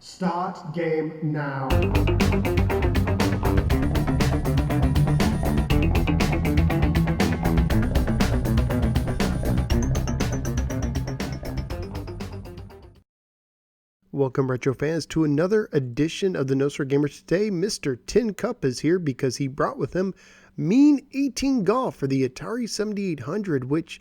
Start game now. Welcome, retro fans, to another edition of the No Sir Gamer. Today, Mr. Tin Cup is here because he brought with him Mean 18 Golf for the Atari 7800, which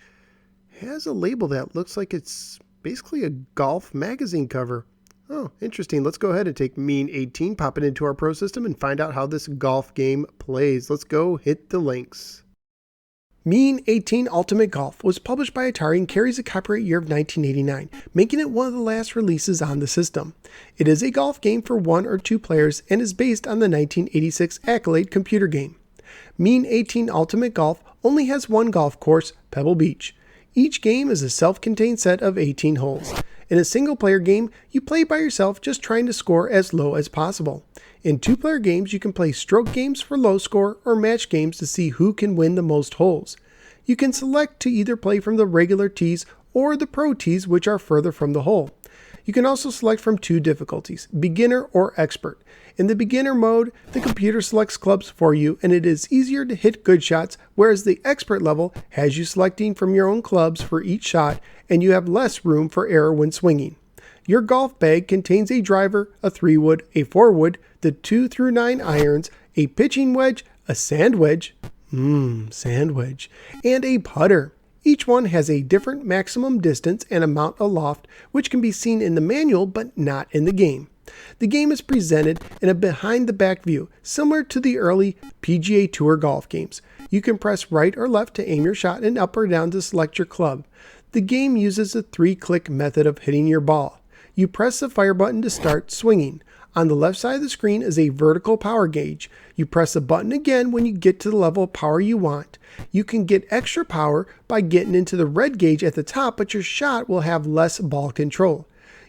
has a label that looks like it's basically a golf magazine cover. Oh, interesting. Let's go ahead and take Mean 18, pop it into our Pro System, and find out how this golf game plays. Let's go hit the links. Mean 18 Ultimate Golf was published by Atari and carries a copyright year of 1989, making it one of the last releases on the system. It is a golf game for 1 or 2 players and is based on the 1986 Accolade Computer Game. Mean 18 Ultimate Golf only has one golf course, Pebble Beach. Each game is a self-contained set of 18 holes. In a single-player game, you play by yourself just trying to score as low as possible. In 2-player games, you can play stroke games for low score or match games to see who can win the most holes. You can select to either play from the regular tees or the pro tees, which are further from the hole. You can also select from 2 difficulties, beginner or expert. In the beginner mode, the computer selects clubs for you and it is easier to hit good shots, whereas the expert level has you selecting from your own clubs for each shot and you have less room for error when swinging. Your golf bag contains a driver, a 3-wood, a 4-wood, the 2 through 9 irons, a pitching wedge, a sand wedge, and a putter. Each one has a different maximum distance and amount aloft, which can be seen in the manual but not in the game. The game is presented in a behind-the-back view, similar to the early PGA Tour golf games. You can press right or left to aim your shot and up or down to select your club. The game uses a 3-click method of hitting your ball. You press the fire button to start swinging. On the left side of the screen is a vertical power gauge. You press the button again when you get to the level of power you want. You can get extra power by getting into the red gauge at the top, but your shot will have less ball control.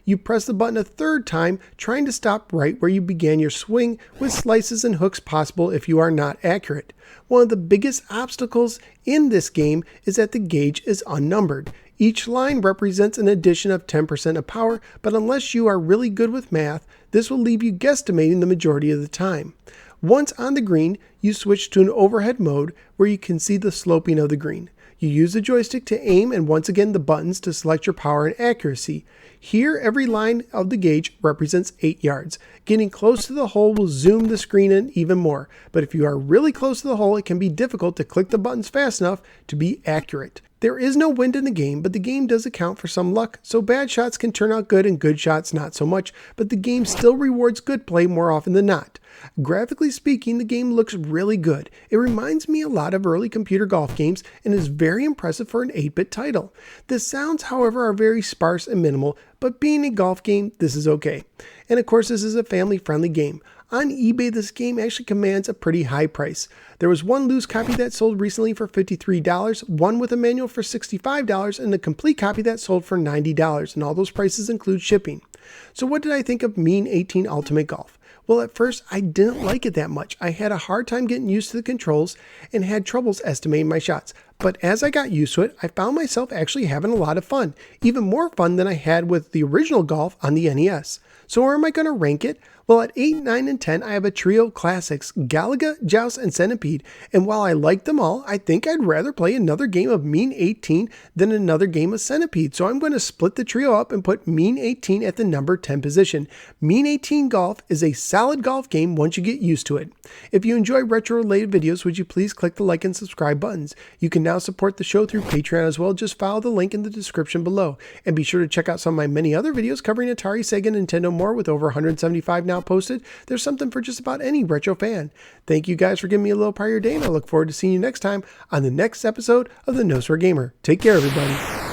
You press the button a 3rd time, trying to stop right where you began your swing, with slices and hooks possible if you are not accurate. One of the biggest obstacles in this game is that the gauge is unnumbered. Each line represents an addition of 10% of power, but unless you are really good with math, this will leave you guesstimating the majority of the time. Once on the green, you switch to an overhead mode where you can see the sloping of the green. You use the joystick to aim and once again the buttons to select your power and accuracy. Here, every line of the gauge represents 8 yards. Getting close to the hole will zoom the screen in even more, but if you are really close to the hole, it can be difficult to click the buttons fast enough to be accurate. There is no wind in the game, but the game does account for some luck, so bad shots can turn out good and good shots not so much, but the game still rewards good play more often than not. Graphically speaking, the game looks really good. It reminds me a lot of early computer golf games and is very impressive for an 8-bit title. The sounds, however, are very sparse and minimal, but being a golf game, this is okay. And of course, this is a family-friendly game. On eBay, this game actually commands a pretty high price. There was one loose copy that sold recently for $53, one with a manual for $65, and a complete copy that sold for $90, and all those prices include shipping. So what did I think of Mean 18 Ultimate Golf? Well, at first, I didn't like it that much. I had a hard time getting used to the controls and had troubles estimating my shots. But as I got used to it, I found myself actually having a lot of fun. Even more fun than I had with the original golf on the NES. So where am I going to rank it? Well, at 8, 9, and 10, I have a trio of classics, Galaga, Joust, and Centipede, and while I like them all, I think I'd rather play another game of Mean 18 than another game of Centipede, so I'm going to split the trio up and put Mean 18 at the number 10 position. Mean 18 Golf is a solid golf game once you get used to it. If you enjoy retro-related videos, would you please click the like and subscribe buttons? You can now support the show through Patreon as well, just follow the link in the description below, and be sure to check out some of my many other videos covering Atari, Sega, Nintendo, more with over 175 now posted. There's something for just about any retro fan. Thank you guys for giving me a little part of your day, and I look forward to seeing you next time on the next episode of the No Sir Gamer. Take care, everybody.